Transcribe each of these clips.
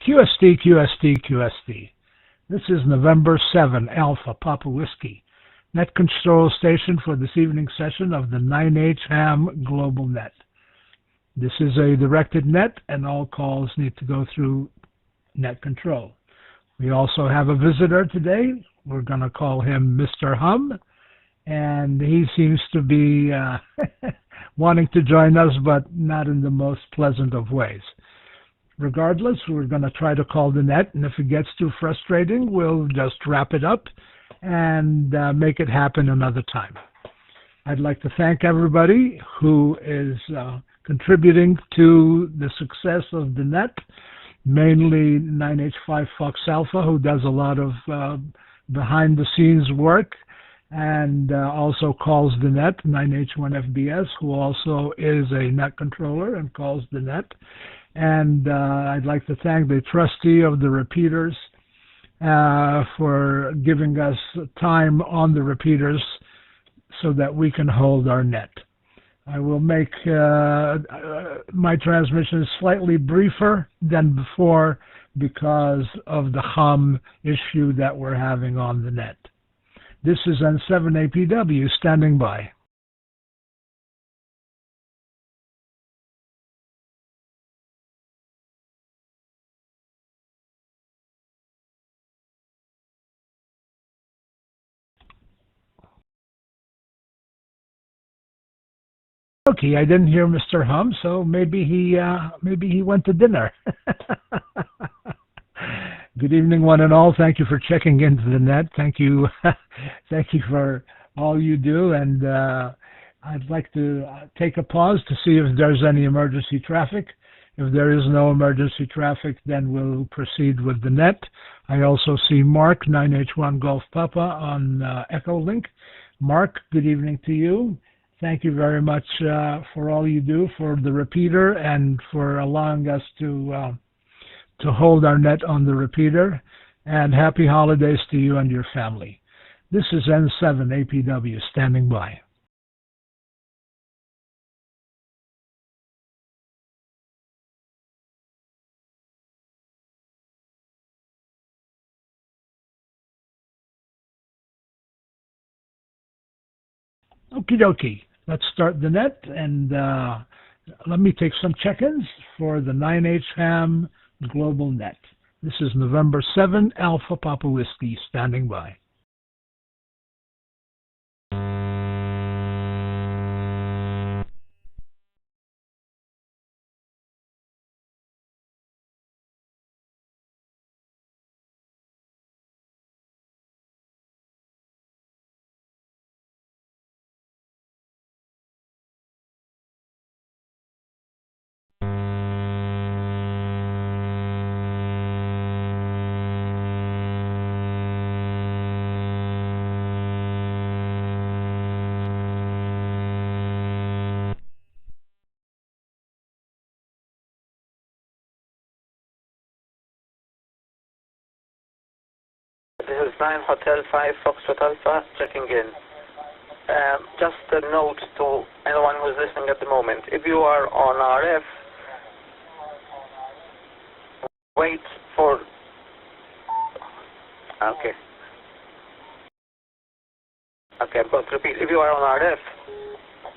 QSD. This is November 7, Alpha Papa Whiskey, net control station for this evening session of the 9H-HAM GlobalNet. This is a directed net, and all calls need to go through net control. We also have a visitor today. We're going to call him Mr. Hum, and he seems to be wanting to join us, but not in the most pleasant of ways. Regardless, we're going to try to call the net, and if it gets too frustrating, we'll just wrap it up and make it happen another time. I'd like to thank everybody who is contributing to the success of the net, mainly 9H5 Fox Alpha, who does a lot of behind-the-scenes work, and also calls the net, 9H1FBS, who also is a net controller and calls the net. And I'd like to thank the trustee of the repeaters for giving us time on the repeaters so that we can hold our net. I will make my transmission slightly briefer than before because of the hum issue that we're having on the net. This is N7APW standing by. Okay, I didn't hear Mr. Hum, so maybe he went to dinner. Good evening, one and all. Thank you for checking into the net. Thank you, thank you for all you do. And I'd like to take a pause to see if there's any emergency traffic. If there is no emergency traffic, then we'll proceed with the net. I also see Mark, 9H1 Golf Papa, on Echo Link. Mark, good evening to you. Thank you very much for all you do for the repeater and for allowing us to hold our net on the repeater. And happy holidays to you and your family. This is N7APW standing by. Okie dokie. Let's start the net, and let me take some check-ins for the 9H-HAM GlobalNet. This is November 7, Alpha Papa Whiskey, standing by. This is 9 Hotel 5 Foxtrot Alpha checking in. Just a note to anyone who's listening at the moment. If you are on RF, wait for... Okay, I'm going to repeat. If you are on RF,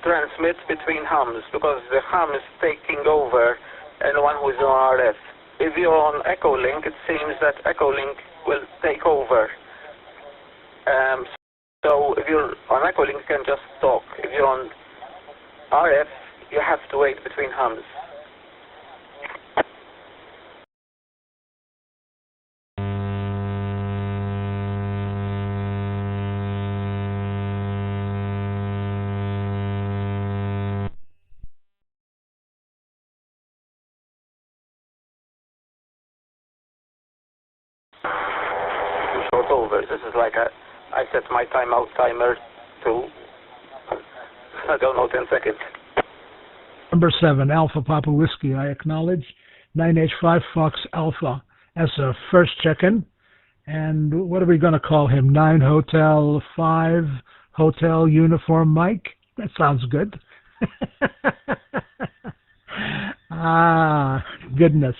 transmit between hums, because the hum is taking over anyone who is on RF. If you're on Echo Link, it seems that Echo Link will take over. So if you're on Echo Link, you can just talk. If you're on RF, you have to wait between hums. Short over. This is like I set my timeout timer to, I don't know, 10 seconds. Number 7, Alpha Papa Whiskey, I acknowledge. 9H5 Fox Alpha as a first check-in. And what are we going to call him? 9 Hotel 5 Hotel Uniform Mike? That sounds good. Ah, goodness.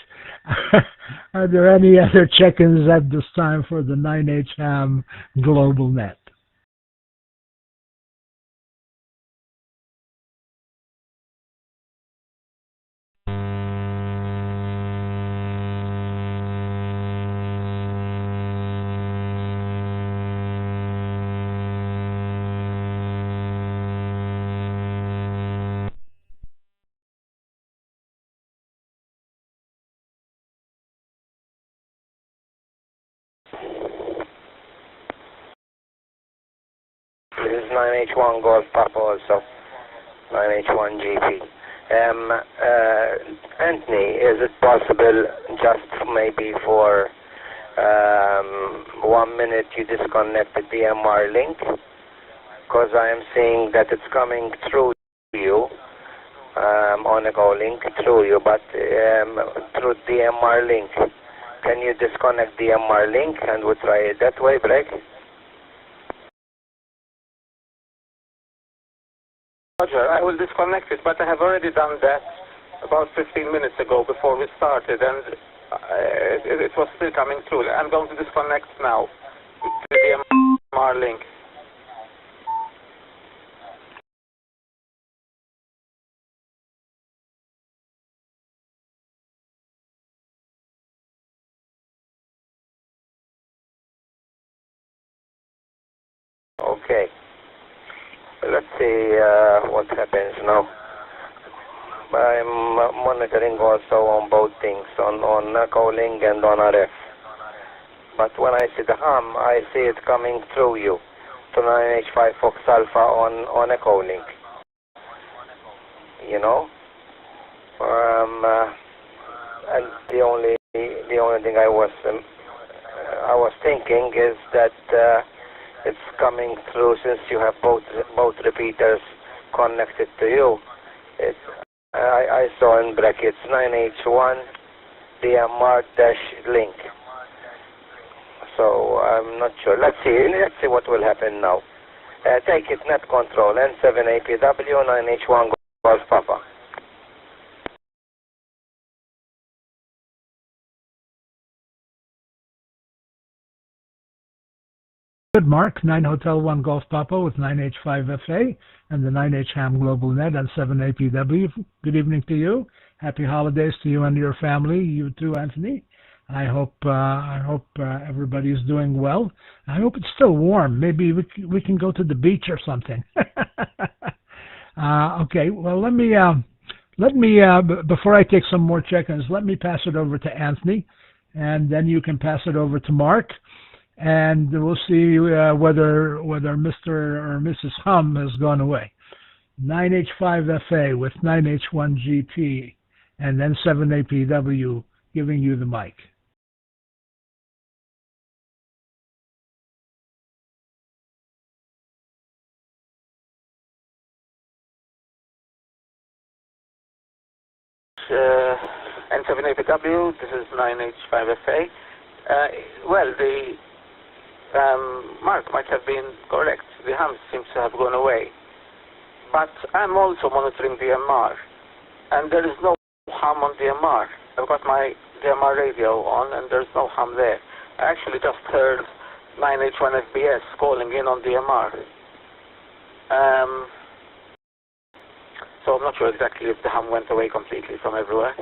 Are there any other check-ins at this time for the 9H-HAM GlobalNet? This is 9H1 Golf Papa also, 9H1 GP. Anthony, is it possible just maybe for 1 minute you disconnected the MR link? Because I am seeing that it's coming through you, on a go link through you, but through the MR link. Can you disconnect the MR link and we'll try it that way, Blake? Roger, I will disconnect it, but I have already done that about 15 minutes ago before we started, and it was still coming through. I'm going to disconnect now to the MR link. Okay. Let's see what happens now. I'm monitoring also on both things, on calling and on RF. But when I see the ham, I see it coming through you to 9H5 Fox Alpha on Echo Link. You know? And the only thing I was thinking is that it's coming through, since you have both repeaters connected to you. I saw in brackets 9H1 DMR-link. So I'm not sure. Let's see what will happen now. Take it net control N7APW 9H1 Golf Papa. Good, Mark. 9 Hotel 1 Golf Papa with 9H5FA and the 9H-HAM GlobalNet on 7APW. Good evening to you. Happy holidays to you and your family. You too, Anthony. I hope everybody's doing well. I hope it's still warm. Maybe we can go to the beach or something. Okay. Well, let me before I take some more check-ins, let me pass it over to Anthony, and then you can pass it over to Mark. And we'll see whether Mr. or Mrs. Hum has gone away. 9H5FA with 9H1GP and then 7APW giving you the mic. N7APW, this is 9H5FA. Well, Mark might have been correct. The hams seems to have gone away. But I'm also monitoring the MR, and there is no ham on the MR. I've got my DMR radio on, and there's no ham there. I actually just heard 9H1FBS calling in on the MR. So I'm not sure exactly if the ham went away completely from everywhere.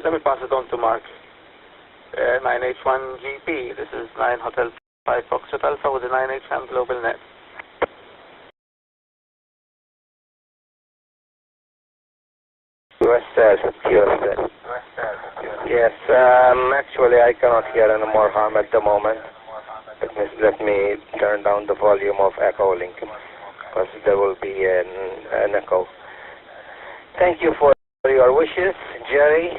Let me pass it on to Mark. 9H1GP, this is 9 Hotel 5 Foxtrot Alpha with the 9H-HAM GlobalNet. US. Yes, actually I cannot hear any more harm at the moment. Let me turn down the volume of Echo Link, because there will be an echo. Thank you for your wishes, Jerry.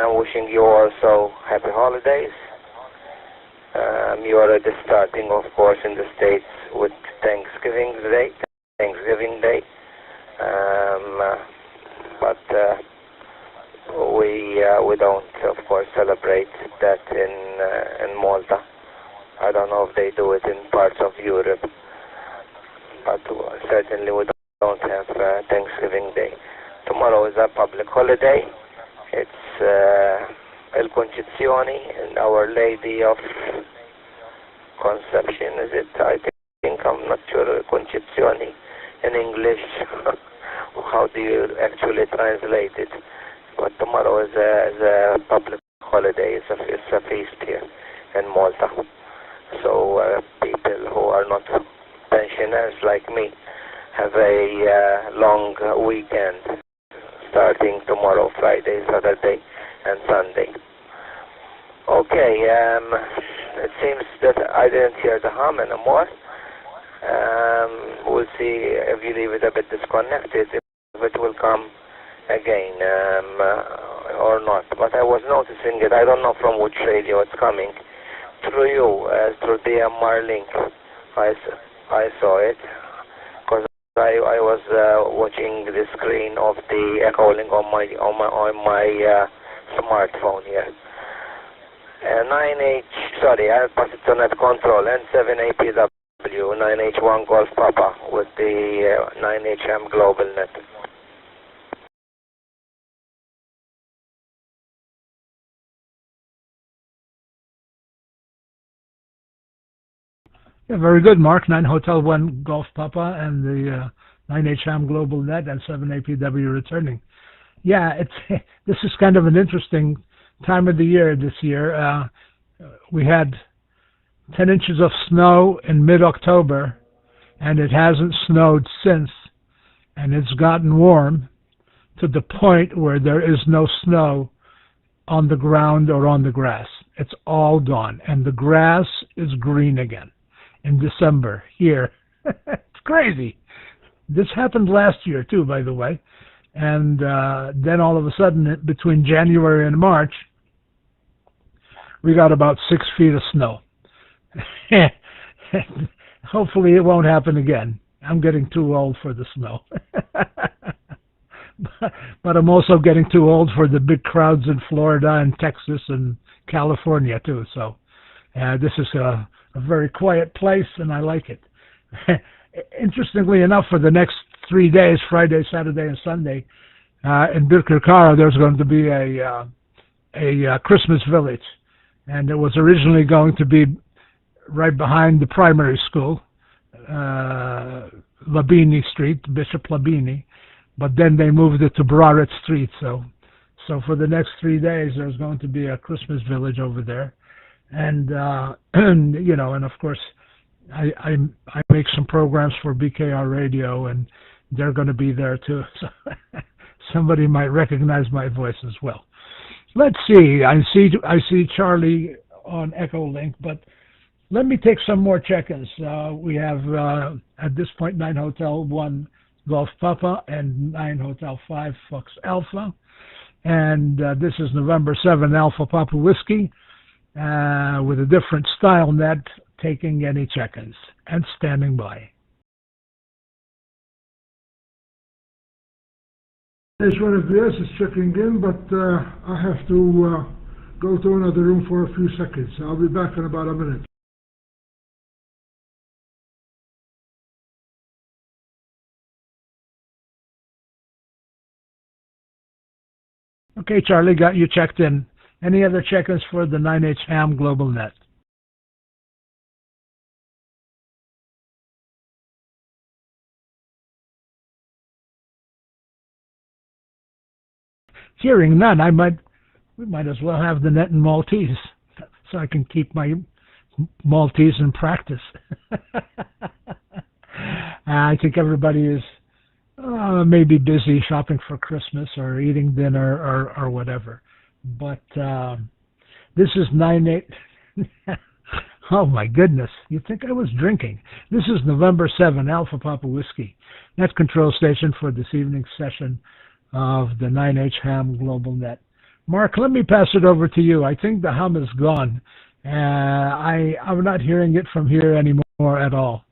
Wishing you also happy holidays. You are already starting, of course, in the States with Thanksgiving Day. But we don't, of course, celebrate that in Malta. I don't know if they do it in parts of Europe, but certainly we don't have Thanksgiving Day. Tomorrow is a public holiday. It's Il-Concezione, Our Lady of Conception, is it? I think, I'm not sure, Concezione in English. How do you actually translate it? But tomorrow is a public holiday, it's a feast here in Malta. So people who are not pensioners like me have a long weekend starting tomorrow, Friday, Saturday and Sunday. Okay, it seems that I didn't hear the hum anymore. We'll see if you leave it a bit disconnected, if it will come again or not. But I was noticing it, I don't know from which radio it's coming. Through you, through the MR link, I saw it. Because I was watching the screen of the echo link on my smartphone here. I pass it to net control, N7APW, 9H1 Golf Papa with the 9H-HAM GlobalNet. Yeah, very good, Mark. 9 Hotel 1 Golf Papa and the 9H-HAM GlobalNet and 7APW returning. Yeah, this is kind of an interesting time of the year this year. We had 10 inches of snow in mid-October, and it hasn't snowed since, and it's gotten warm to the point where there is no snow on the ground or on the grass. It's all gone, and the grass is green again in December here. It's crazy. This happened last year too, by the way, and then all of a sudden, between January and March, we got about 6 feet of snow. Hopefully it won't happen again. I'm getting too old for the snow. But I'm also getting too old for the big crowds in Florida and Texas and California too. So this is a very quiet place, and I like it. Interestingly enough, for the next 3 days, Friday, Saturday, and Sunday, in Birkirkara, there's going to be a Christmas village. And it was originally going to be right behind the primary school, Labini Street, Bishop Labini, but then they moved it to Brarit Street. So for the next 3 days, there's going to be a Christmas village over there, and and of course, I make some programs for BKR Radio, and they're going to be there too. So somebody might recognize my voice as well. Let's see. I see Charlie on Echo Link, but let me take some more check-ins. We have at this point 9 Hotel 1 Golf Papa and 9 Hotel 5 Fox Alpha, and this is November 7 Alpha Papa Whiskey with a different style net, taking any check-ins and standing by. H1FBS is checking in, but I have to go to another room for a few seconds. I'll be back in about a minute. Okay, Charlie, got you checked in. Any other check-ins for the 9H-HAM GlobalNet? Hearing none, we might as well have the net in Maltese, so I can keep my Maltese in practice. I think everybody is maybe busy shopping for Christmas or eating dinner or whatever. But this is 9/8. Oh my goodness! You'd think I was drinking. This is November 7 Alpha Papa Whiskey, net control station for this evening's session of the 9H-HAM GlobalNet. Mark, let me pass it over to you. I think the hum is gone. I'm not hearing it from here anymore at all.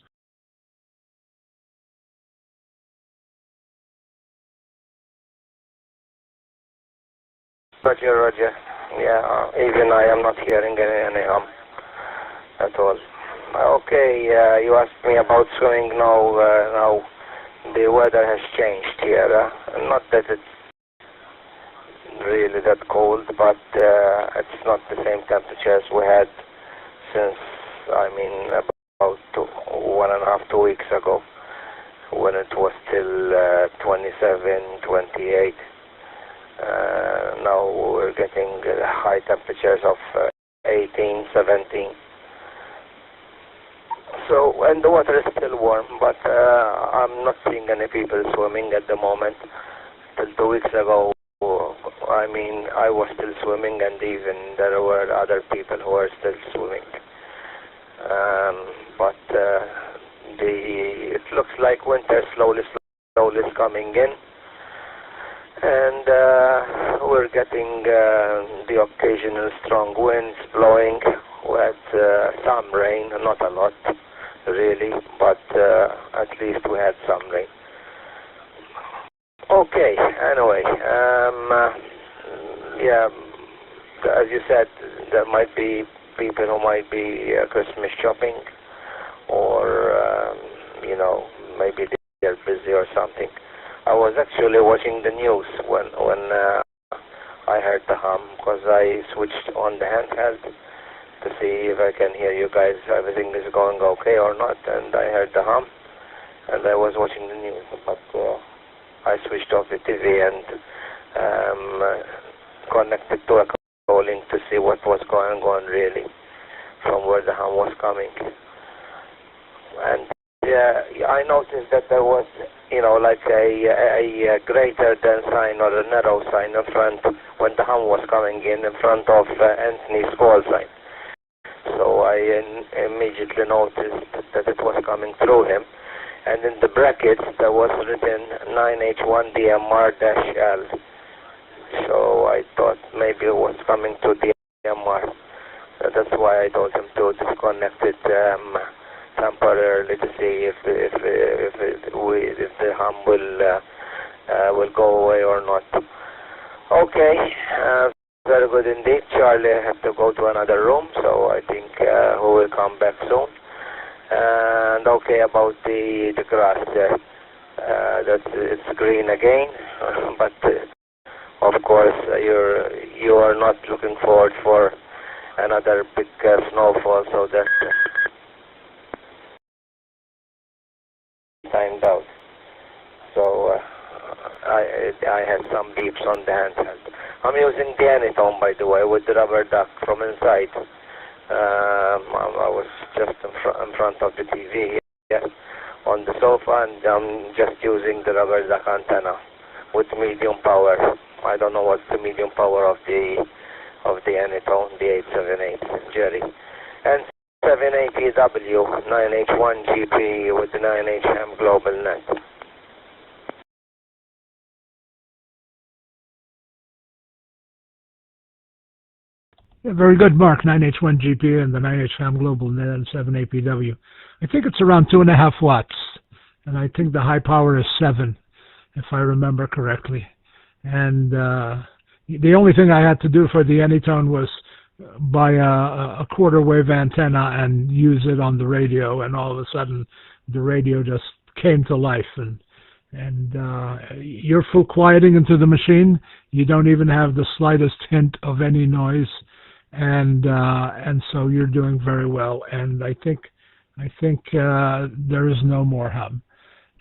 Roger. Yeah, even I am not hearing any hum at all. Okay, you asked me about swimming now. The weather has changed here. Not that really that cold, but it's not the same temperatures we had since, I mean, about 1.5 to 2 weeks ago, when it was still 27, 28. Now we're getting high temperatures of 18, 17. So, and the water is still warm, but I'm not seeing any people swimming at the moment. Till 2 weeks ago, I mean, I was still swimming, and even there were other people who were still swimming. But it looks like winter slowly is coming in, and we're getting the occasional strong winds blowing with some rain, not a lot really, but at least we had some rain. Okay, anyway, yeah, as you said, there might be people who might be Christmas shopping, or you know, maybe they're busy or something. I was actually watching the news when I heard the hum, because I switched on the handheld to see if I can hear you guys, everything is going okay or not, and I heard the hum, and I was watching the news, but I switched off the TV and connected to a calling to see what was going on really, from where the hum was coming. And I noticed that there was, you know, like a greater than sign or a narrow sign in front when the hum was coming in front of Anthony's call sign. So I immediately noticed that it was coming through him, and in the brackets there was written 9H-1DMR-L. So I thought maybe it was coming to DMR. That's why I told him to disconnect it temporarily to see if the hum will go away or not. Okay, very good indeed. Charlie had to go to another room, so I think he will come back soon. And okay, about the grass there, it's green again, but of course you are not looking forward for another big snowfall, so that's timed out. So I had some beeps on the handheld. I'm using the Anytone, by the way, with the rubber duck from inside. I was just in front of the TV here on the sofa, and I'm just using the rubber duck antenna with medium power. I don't know what's the medium power of the Anytone, the 878 Jerry. And 780W 9H1GP with the 9H-HAM GlobalNet. Yeah, very good, Mark. 9H1GP and the 9H-HAM GlobalNet and 7APW. I think it's around 2.5 watts, and I think the high power is 7, if I remember correctly. And the only thing I had to do for the Anytone was buy a quarter wave antenna and use it on the radio, and all of a sudden the radio just came to life, and you're full quieting into the machine. You don't even have the slightest hint of any noise, and so you're doing very well. And I think there is no more hum.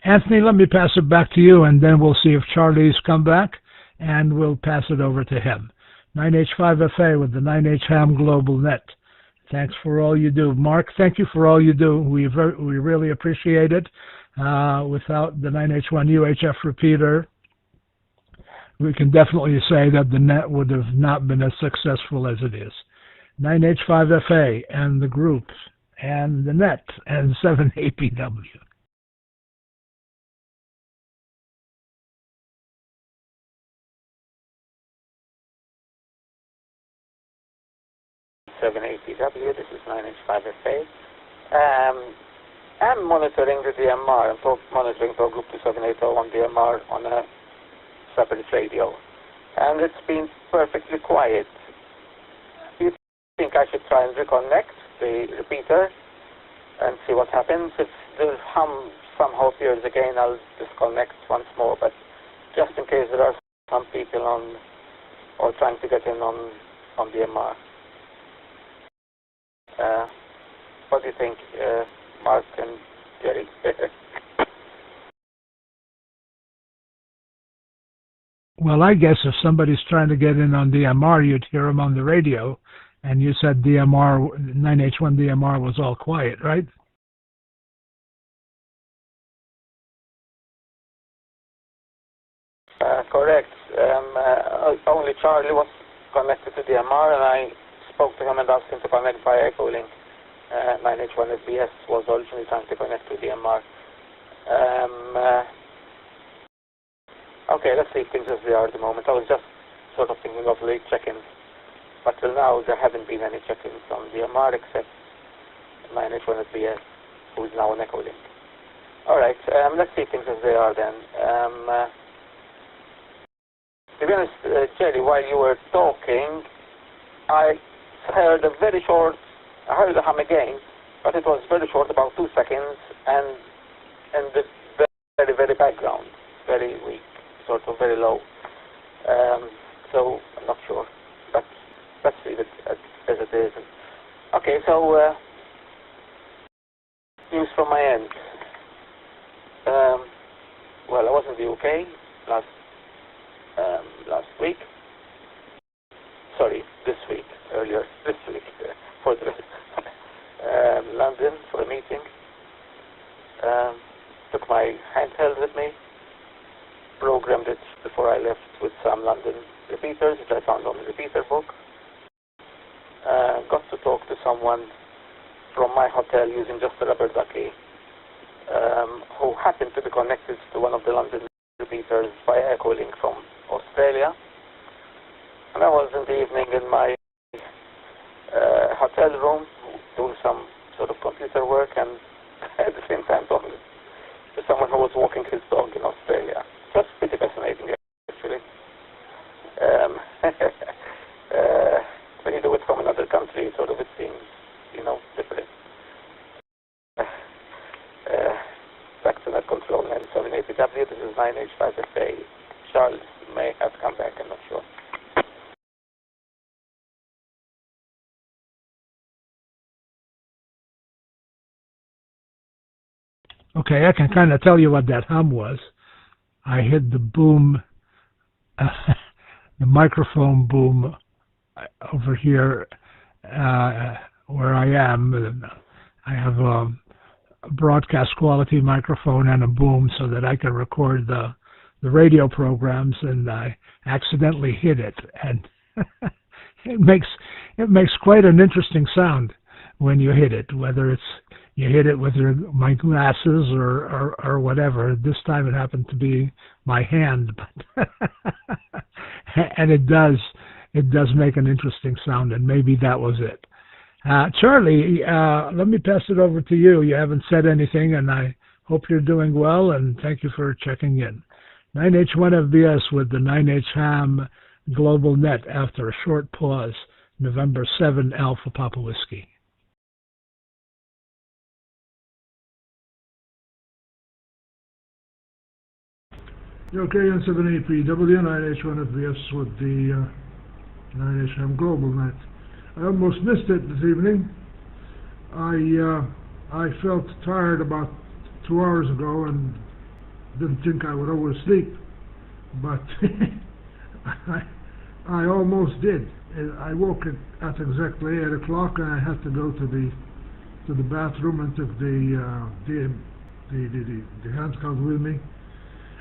Anthony, let me pass it back to you, and then we'll see if Charlie's come back, and we'll pass it over to him. 9H5FA with the 9H-HAM GlobalNet. Thanks for all you do. Mark, thank you for all you do. We really appreciate it. Without the 9H1 UHF repeater, we can definitely say that the net would have not been as successful as it is. 9H5FA and the group and the net and 7APW. This is 9H5FA. I'm monitoring the DMR. I'm monitoring for group 2780 on DMR on a separate radio, and it's been perfectly quiet. Do you think I should try and reconnect the repeater and see what happens? If the hum somehow appears again, I'll disconnect once more, but just in case there are some people on or trying to get in on the MR. What do you think, Mark and Jerry? Well, I guess if somebody's trying to get in on DMR, you'd hear them on the radio, and you said DMR, 9H1 DMR was all quiet, right? Correct. Only Charlie was connected to DMR, and I spoke to him and asked him to connect via Echolink. 9H1 SBS was originally trying to connect to DMR. Okay, let's leave things as they are at the moment. I was just sort of thinking of late check-ins, but till now there haven't been any check-ins on DMR except 9H1 SBS, who is now on Echolink. Alright, let's leave things as they are then. To be honest, Jerry, while you were talking, I heard a very short, I heard the hum again, but it was very short, about 2 seconds, and the very, very background, very weak, sort of very low. So I'm not sure, but let's leave it as it is. Okay, so news from my end. Well, I was in the UK last week. Sorry, this week, earlier this week, for the London for a meeting. Took my handheld with me, programmed it before I left with some London repeaters, which I found on the repeater book. Got to talk to someone from my hotel using just a rubber ducky, who happened to be connected to one of the London repeaters via Echolink from Australia. And I was in the evening in my hotel room doing some sort of computer work, and at the same time talking to someone who was walking his dog in Australia. That's pretty fascinating, actually. When you do it from another country, sort of it seems, different. Back to net control 9780W. This is 9H5SA. Charles may have come back, I'm not sure. Okay, I can kind of tell you what that hum was. I hit the boom, the microphone boom over here where I am. I have a broadcast quality microphone and a boom so that I can record the radio programs, and I accidentally hit it, and it makes quite an interesting sound when you hit it, whether it's you hit it with my glasses or whatever. This time it happened to be my hand, but and it does make an interesting sound, and maybe that was it. Charlie, let me pass it over to you. You haven't said anything, and I hope you're doing well, and thank you for checking in. 9H1 FBS with the 9H-HAM GlobalNet after a short pause, November 7 Alpha Papa Whiskey. Okay, N78PW, 9H1 FBS with the 9H-HAM GlobalNet. I almost missed it this evening. I felt tired about 2 hours ago and didn't think I would oversleep, but I almost did. I woke at exactly 8 o'clock, and I had to go to the bathroom and took the hand count with me.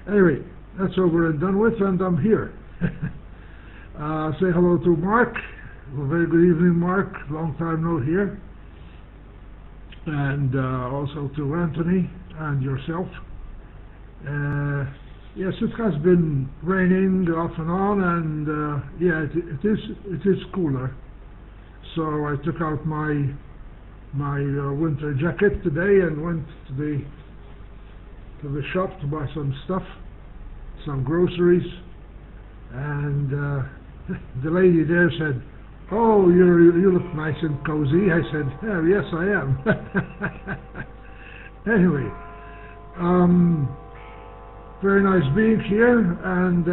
Anyway, that's over and done with, and I'm here. Say hello to Mark. Well, very good evening, Mark. Long time no hear. And also to Anthony and yourself. Yes, it has been raining off and on, and yeah, it is cooler. So I took out my winter jacket today and went to the shop to buy some stuff, some groceries, and the lady there said, "Oh, you look nice and cozy." I said, "Oh, yes, I am." Anyway, very nice being here, and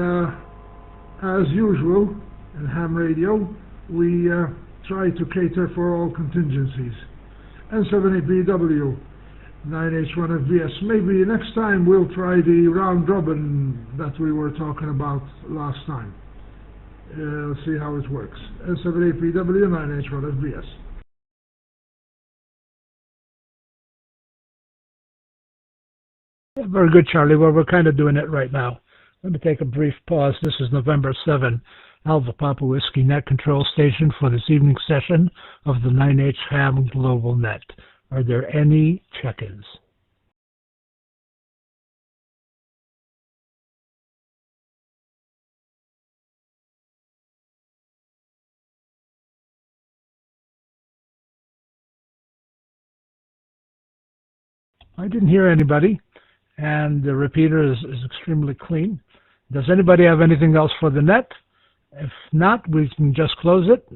as usual, and ham radio, we try to cater for all contingencies. N7APW, 9H-1FBS. Maybe next time we'll try the round robin that we were talking about last time. See how it works. N7APW, 9H-1FBS. Very good, Charlie. Well, we're kind of doing it right now. Let me take a brief pause. This is November 7, Alpha Papa Whiskey Net Control Station for this evening session of the 9H-HAM Global Net. Are there any check-ins? I didn't hear anybody, and the repeater is extremely clean. Does anybody have anything else for the net? If not, we can just close it,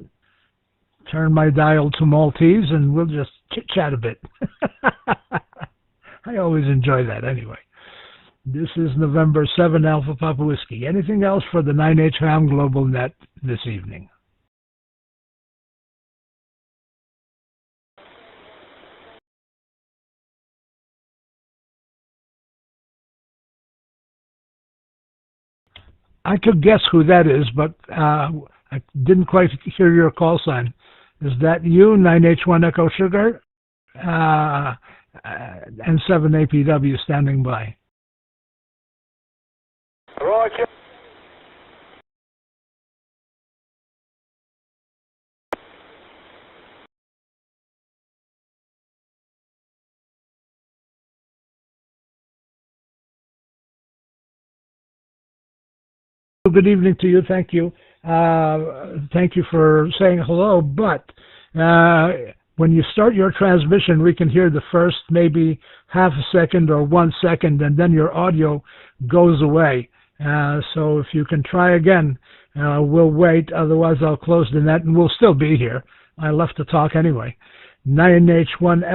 turn my dial to Maltese, and we'll just chit-chat a bit. I always enjoy that anyway. This is November 7, Alpha Papa Whiskey. Anything else for the 9H-HAM Global Net this evening? I could guess who that is, but I didn't quite hear your call sign. Is that you, 9H1 Echo Sugar, and 7APW standing by? Roger. Good evening to you. Thank you. Thank you for saying hello. But when you start your transmission, we can hear the first maybe half a second or 1 second, and then your audio goes away. So if you can try again, we'll wait. Otherwise, I'll close the net, and we'll still be here. I left to talk anyway. 9H1ES.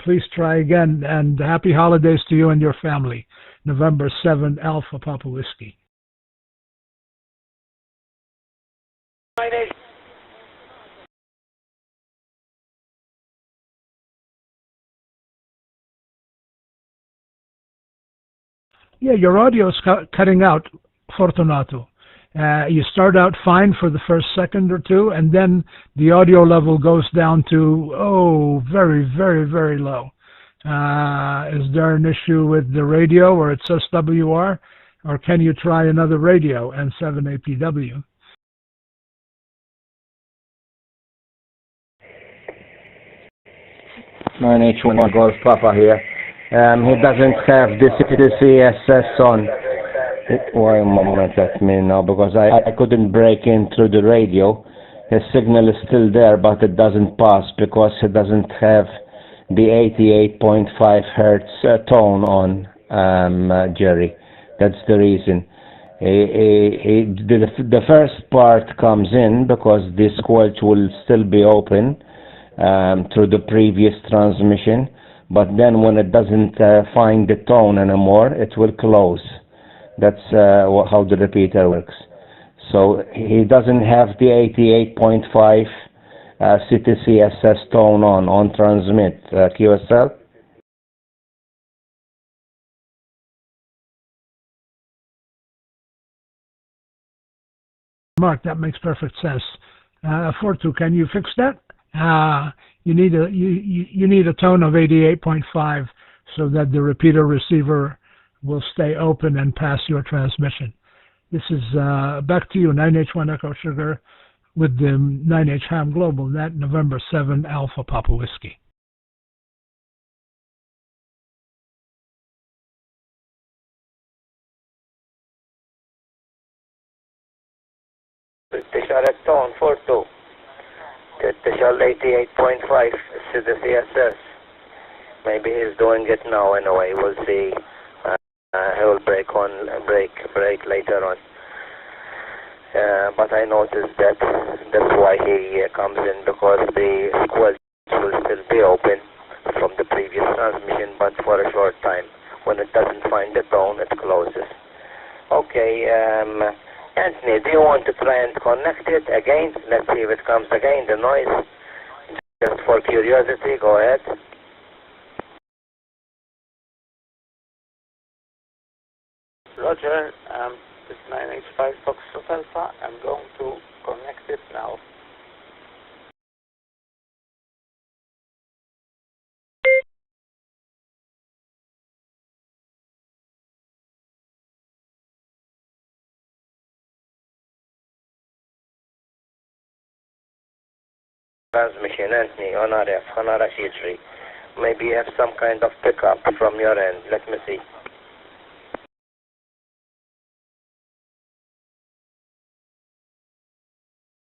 Please try again, and happy holidays to you and your family. November 7, Alpha Papa Whiskey. Yeah, your audio is cutting out, Fortunato. You start out fine for the first second or two, and then the audio level goes down to, very, very, very low. Is there an issue with the radio or it's SWR? Or can you try another radio and 7APW? Nine H1 Golf Papa here. He doesn't have the CSS on. Wait a moment, let me know, because I couldn't break in through the radio. His signal is still there, but it doesn't pass because he doesn't have the 88.5 hertz tone on, Jerry. That's the reason. The first part comes in because the squelch will still be open through the previous transmission, but then when it doesn't find the tone anymore, it will close. That's how the repeater works. So he doesn't have the 88.5 CTCSS tone on transmit, QSL. Mark, that makes perfect sense. Fortu, can you fix that? You need a tone of 88.5 so that the repeater receiver will stay open and pass your transmission. This is back to you, 9H1 Echo Sugar with the 9H-HAM Global Net, November 7, Alpha Papa Whiskey. Special tone 42. Special 88.5 CSS. Maybe he's doing it now anyway. We'll see. He will break later on. But I noticed that's why he comes in, because the squelch will still be open from the previous transmission, but for a short time. When it doesn't find the tone, it closes. Okay, Anthony, do you want to try and connect it again? Let's see if it comes again, the noise. Just for curiosity, go ahead. Roger, this 9H5 Foxtrot Alpha. I'm going to connect it now. Transmission, Anthony, on RF, on RF. Maybe you have some kind of pickup from your end. Let me see.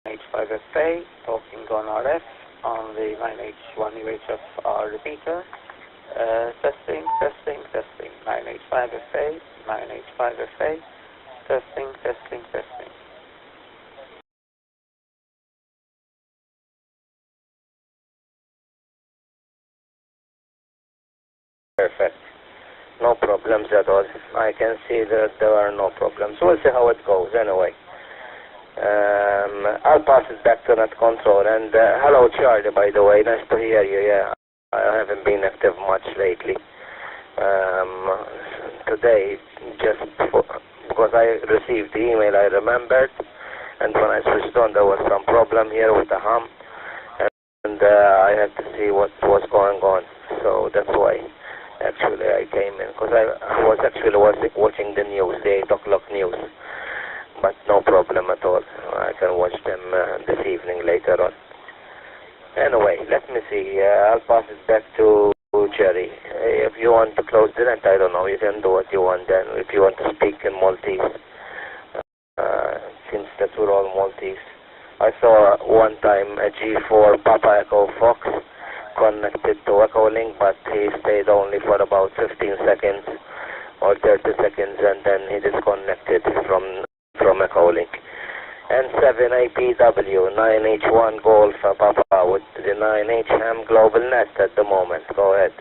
H5FA, talking on RF on the 9H1 UHF repeater. Testing, testing, testing. 9H5FA, 9H5FA. Testing, testing, testing. Perfect. No problems at all. I can see that there are no problems. We'll see how it goes anyway. I'll pass it back to net control. And hello, Charlie, by the way. Nice to hear you. Yeah, I haven't been active much lately. Today, just because I received the email, I remembered. And when I switched on, there was some problem here with the HAM. And I had to see what was going on. So that's why. Actually, I came in because I was actually watching the news, the 8 o'clock news, but no problem at all. I can watch them this evening later on. Anyway, let me see. I'll pass it back to Jerry. If you want to close the net, I don't know. You can do what you want then. If you want to speak in Maltese, since that we're all Maltese. I saw one time a G4 Papa Echo Fox connected to Echolink, but he stayed only for about 15 seconds or 30 seconds, and then he disconnected from Echolink. And 7APW 9H1 Golf Papa with the 9H-HAM GlobalNet at the moment. Go ahead.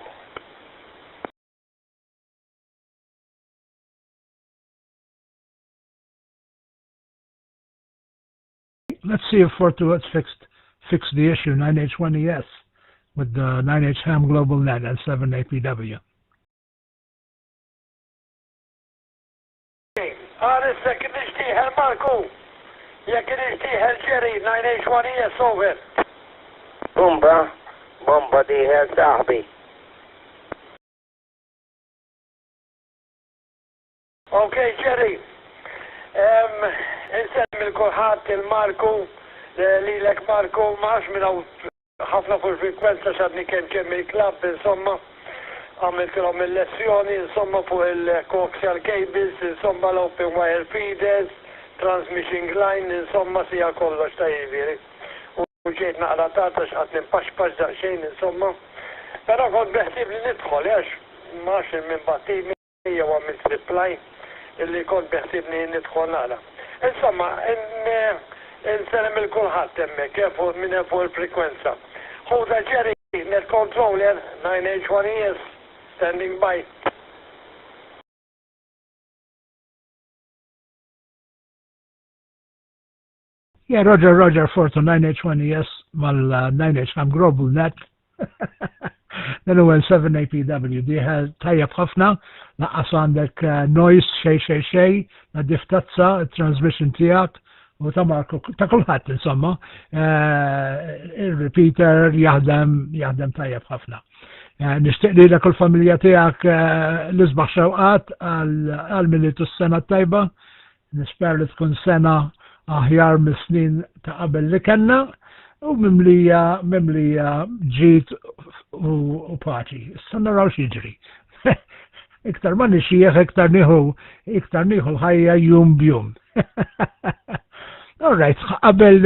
Let's see if Fortuit's fixed the issue. 9H1ES with the 9H-HAM GlobalNet and 7APW. second HD هل ماركو يمكن HD هل جري 9H1ES over. بومبا دي هل صاحبي. Okay, Jerry. Insemmi l-kulħadd il-Marku lilek Marku maħx minn ħafna fuq il-frekwenza xadni kemm il-klab, insomma, għamiltilhom il-lezzjoni, insomma, fuq il-coaxial cables, insomma, l-open wire feeders, transmission line, insomma, sija kollox ta' jiġifieri. U ġejt naqra tata x'qatt nimpaxpax daqsxejn, insomma. Però kont beħsib li nidħol għax max minn battimi jew għamilt reply illi kont beħsibni nidħol naqra. Insomma, inselem il-kulħadd hemmhekk minn fuq il-frekwenza. Hold Jerry, net controller, 9H1ES, standing by. Yeah, Roger, Fortu 9H1ES, mal 9H-HAM GlobalNet. Dan huwa 7APW, diħa tajjeb ħafna, naqqas għandek noise xej, na diftazza, transmission tijak, u ta' Marko, ta' kulħadd insomma, il-repeater jaħdem tajjeb ħafna. Nishtiq li kull familja tiegħek l-isbaħ xewqat għal-militu s-sena tajba, nisper li tkun sena aħjar mis-snin ta' qabel li kellna, u mimlija ġid u paċi. Issa naraw x'jiġri. Iktar ma nixjieħ, iktar nieħu l-ħajja jum bjum. All right, qabel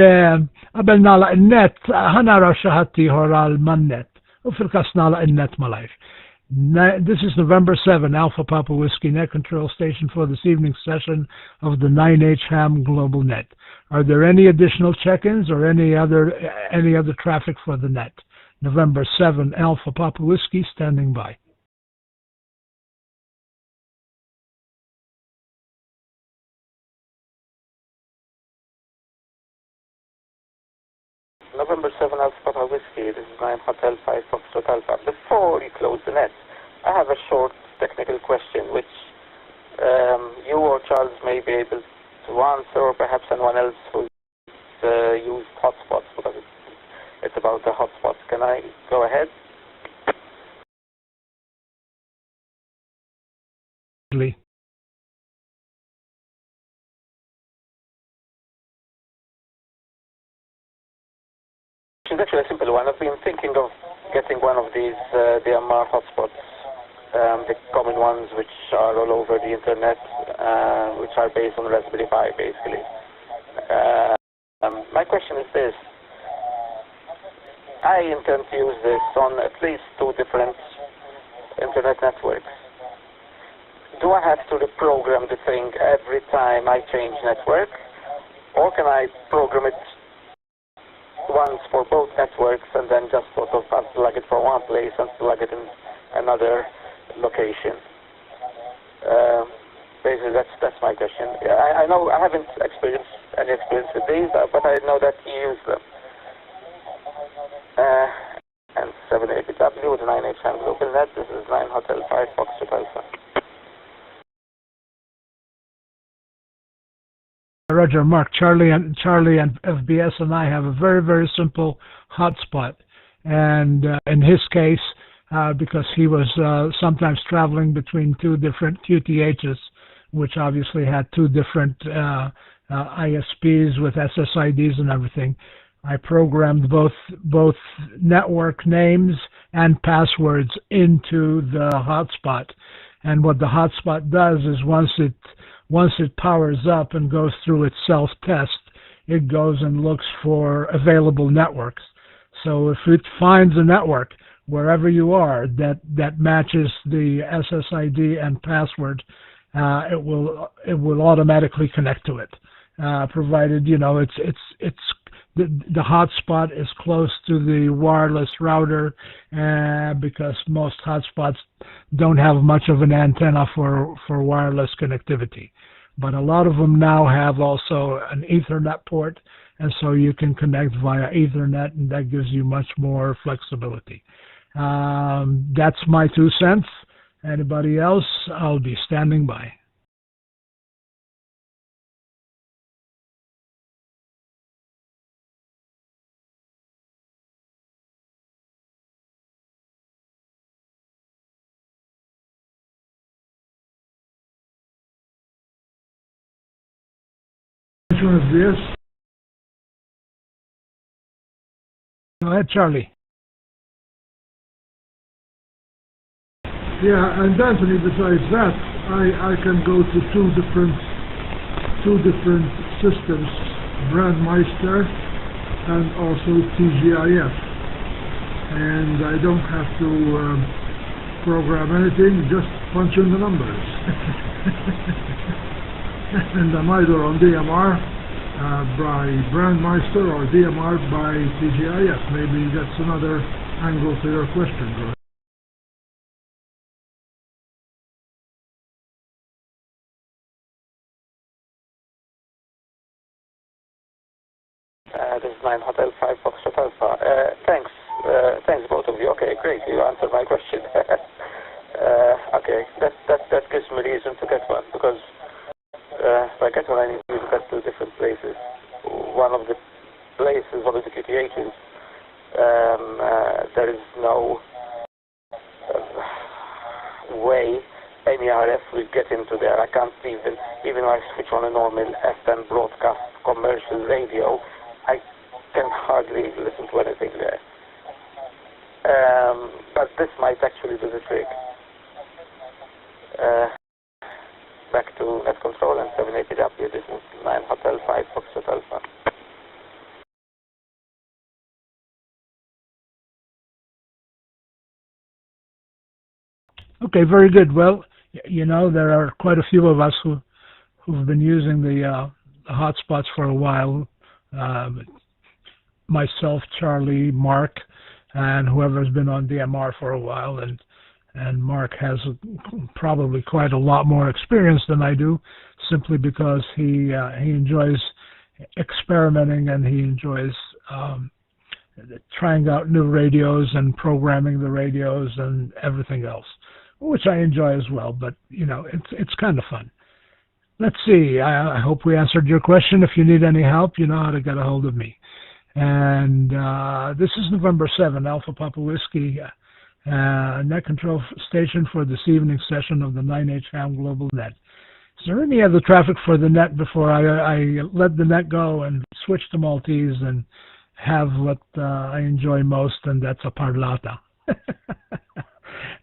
nagħlaq in-net, ħanaraw xi ħadd ieħor għal man-net, u fil-każ nagħlaq in-net malajr. This is November 7, Alpha Papa Whiskey Net Control Station for this evening's session of the 9H-HAM GlobalNet. Are there any additional check-ins or any other traffic for the net? November 7, Alpha Papa Whiskey standing by. November 7 Alpha Papa Whiskey. This is 9 Hotel 5 Foxtrot Alpha. Before you close the net, I have a short technical question which you or Charles may be able to answer, or perhaps anyone else who's used hotspots, because it's about the hotspots. Can I go ahead? It's actually a simple one. I've been thinking of getting one of these DMR hotspots, the common ones which are all over the internet, which are based on Raspberry Pi, basically. My question is this. I intend to use this on at least 2 different internet networks. Do I have to reprogram the thing every time I change network, or can I program it once for both networks and then just sort of unplug it from one place and plug it in another location? Basically, that's my question. I know I haven't experienced any experience with these, but I know that you use them. And 7APW with 9H-HAM GlobalNet. This is 9 Hotel 5 Foxtrot Alpha. Roger, Mark, Charlie and FBS and I have a very, very simple hotspot. And in his case, because he was sometimes traveling between 2 different QTHs, which obviously had 2 different ISPs with SSIDs and everything, I programmed both network names and passwords into the hotspot. And what the hotspot does is once it powers up and goes through its self-test, it goes and looks for available networks. So if it finds a network wherever you are that matches the SSID and password, it will automatically connect to it, provided it's the hotspot is close to the wireless router, because most hotspots don't have much of an antenna for wireless connectivity. But a lot of them now have also an Ethernet port, and so you can connect via Ethernet, and that gives you much more flexibility. That's my 2 cents. Anybody else? I'll be standing by. Which one is this? Go ahead, Charlie. Yeah, and Anthony, besides that, I can go to two different systems, Brandmeister and also TGIF, and I don't have to program anything, just punch in the numbers. And I'm either on DMR by Brandmeister or DMR by TGIF. Maybe that's another angle to your question, George. This is 9 Hotel 5 Foxtrot Alpha. Thanks both of you. Okay, great, you answered my question. Okay, that gives me reason to get one, because if I get one, I need to look at 2 different places. One of the QTHs, there is no way any RF will get into there. I can't even if I switch on a normal FM broadcast commercial radio, I can hardly listen to anything there. But this might actually do the trick. Back to net control and 780W. This is 9 Hotel 5 Foxtrot Alpha. Okay, very good. Well, there are quite a few of us who've been using the hotspots for a while. Myself, Charlie, Mark, and whoever's been on DMR for a while, and Mark has probably quite a lot more experience than I do, simply because he enjoys experimenting and he enjoys trying out new radios and programming the radios and everything else, which I enjoy as well. But it's kind of fun. Let's see. I hope we answered your question. If you need any help, you know how to get a hold of me. And this is November 7, Alpha Papa Whiskey, net control station for this evening session of the 9H-HAM Global Net. Is there any other traffic for the net before I let the net go and switch to Maltese and have what I enjoy most, and that's a parlata.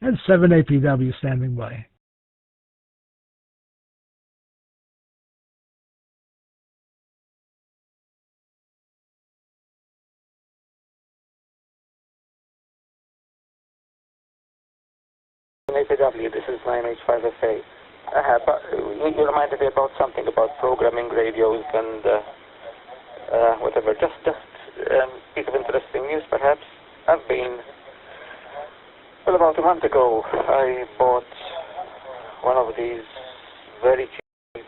And 7APW standing by. APW, this is 9H-5FA. You reminded me about something about programming radios and whatever. Just piece of interesting news, perhaps. About a month ago, I bought one of these very cheap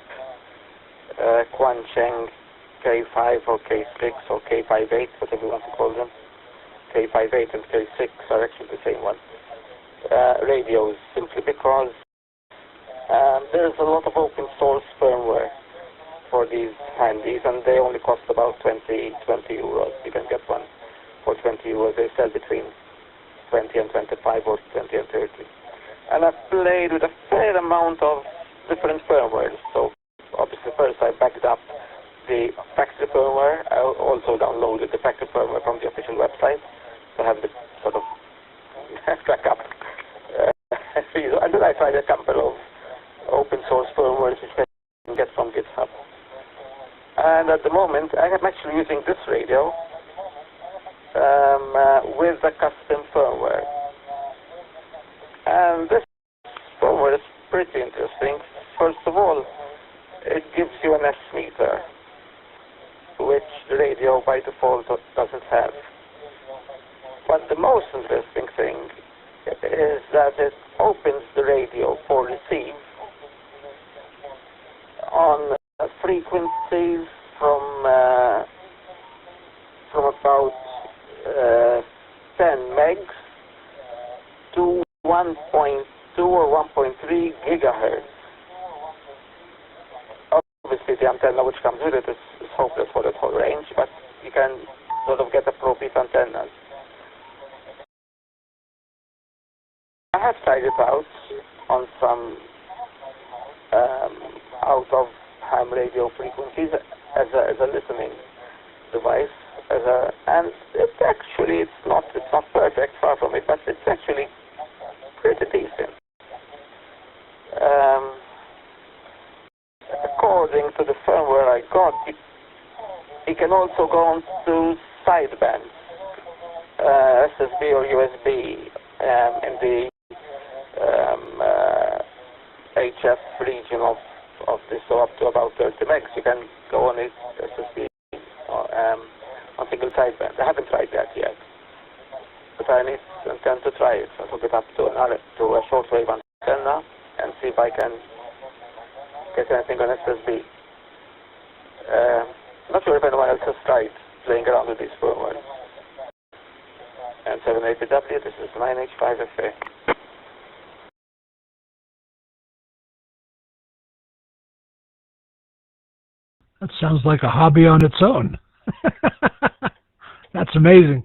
Quancheng K5 or K6 or K58, whatever you want to call them. K58 and K6 are actually the same one. Radios, simply because there's a lot of open source firmware for these handies, and they only cost about 20 euros. You can get one for 20 euros. They sell between 20 and 25 or 20 and 30. And I've played with a fair amount of different firmwares. So obviously first I backed up the factory firmware. I also downloaded the factory firmware from the official website to have the sort of backup. And then I tried a couple of open source firmwares which I can get from GitHub. And at the moment I am actually using this radio with a custom firmware. And this firmware is pretty interesting. First of all, it gives you an S-meter, which the radio by default doesn't have. But the most interesting thing is that it opens the radio for receive on frequencies from about 10 megs to 1.2 or 1.3 gigahertz. Obviously the antenna which comes with it is hopeless for that whole range, but you can sort of get appropriate antennas. I have tried it out on some out of ham radio frequencies as a listening device, and it's not perfect, far from it, but it's actually pretty decent. According to the firmware I got, it can also go on to sidebands, SSB or USB, in the HF region of this, so up to about 30 megs. You can go on it SSB on single sideband. I haven't tried that yet, but I intend to try it. So I'll hook it up to a shortwave antenna and see if I can get anything on SSB. Not sure if anyone else has tried playing around with these firmware. And 7APW, this is 9H-5FA. That sounds like a hobby on its own. That's amazing.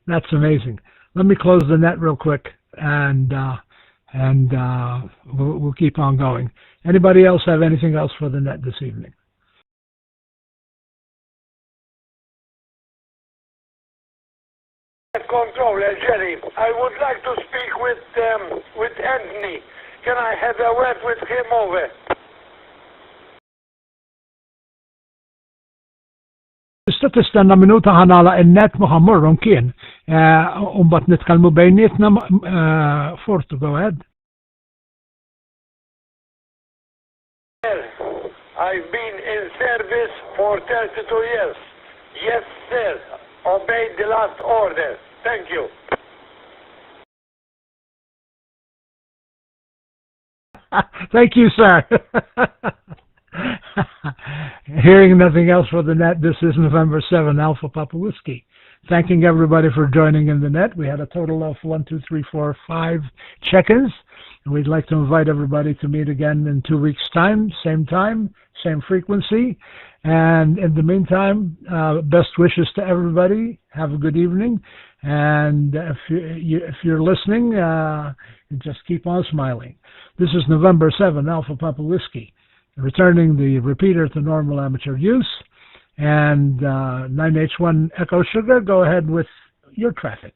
That's amazing. Let me close the net real quick, and we'll keep on going. Anybody else have anything else for the net this evening? Controller Jerry, I would like to speak with Anthony. Can I have a word with him over? Tista' tistenna minuta ħanala n-net muħammurhom kien. Mbagħad nitkellmu bejnietna Fortu, go ahead. I've been in service for 32 years. Yes, sir. Obeyed the last order. Thank you. Thank you, sir. Hearing nothing else for the net, this is November 7, Alpha Papa Whiskey. Thanking everybody for joining in the net. We had a total of 1, 2, 3, 4, 5 check-ins. And we'd like to invite everybody to meet again in 2 weeks' time, same frequency. And in the meantime, best wishes to everybody. Have a good evening. And if you're listening, just keep on smiling. This is November 7, Alpha Papa Whiskey, returning the repeater to normal amateur use. And 9H-1 Echo Sugar, go ahead with your traffic.